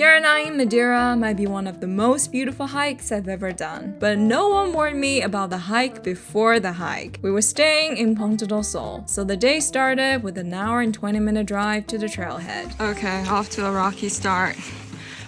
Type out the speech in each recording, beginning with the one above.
Pier 9 in Madeira might be one of the most beautiful hikes I've ever done, but no one warned me about the hike before the hike. We were staying in Ponta do Sol, so the day started with an hour and 20-minute drive to the trailhead. Okay, off to a rocky start.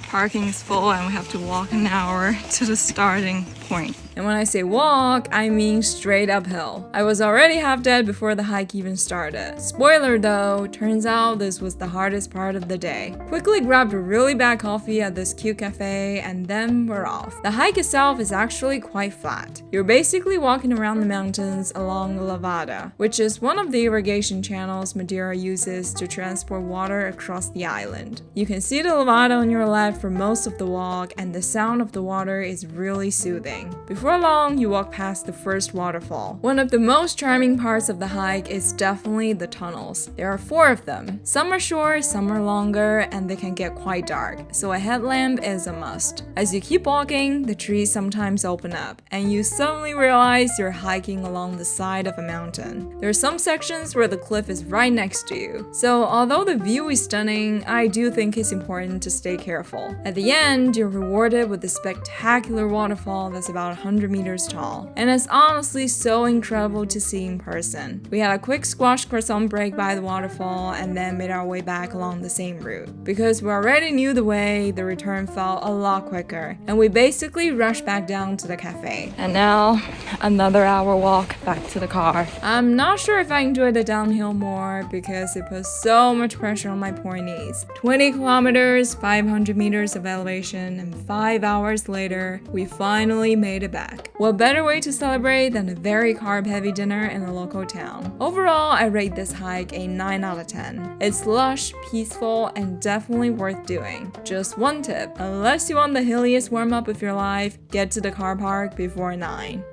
Parking is full and we have to walk an hour to the starting point. And when I say walk, I mean straight uphill. I was already half dead before the hike even started. Spoiler though, turns out this was the hardest part of the day. Quickly grabbed a really bad coffee at this cute cafe and then we're off. The hike itself is actually quite flat. You're basically walking around the mountains along the Lavada, which is one of the irrigation channels Madeira uses to transport water across the island. You can see the Lavada on your left for most of the walk and the sound of the water is really soothing. Before long, you walk past the first waterfall. One of the most charming parts of the hike is definitely the tunnels. There are 4 of them. Some are short, some are longer, and they can get quite dark, so a headlamp is a must. As you keep walking, the trees sometimes open up, and you suddenly realize you're hiking along the side of a mountain. There are some sections where the cliff is right next to you, so although the view is stunning, I do think it's important to stay careful. At the end, you're rewarded with a spectacular waterfall that's about 100 meters tall, and it's honestly so incredible to see in person. We had a quick squash croissant break by the waterfall and then made our way back along the same route. Because we already knew the way, the return felt a lot quicker, and we basically rushed back down to the cafe. And now, another hour walk back to the car. I'm not sure if I enjoyed the downhill more because it put so much pressure on my poor knees. 20 kilometers, 500 meters of elevation, and 5 hours later, we finally made it back. What better way to celebrate than a very carb-heavy dinner in a local town? Overall, I rate this hike a 9 out of 10. It's lush, peaceful, and definitely worth doing. Just one tip, unless you want the hilliest warm-up of your life, get to the car park before 9.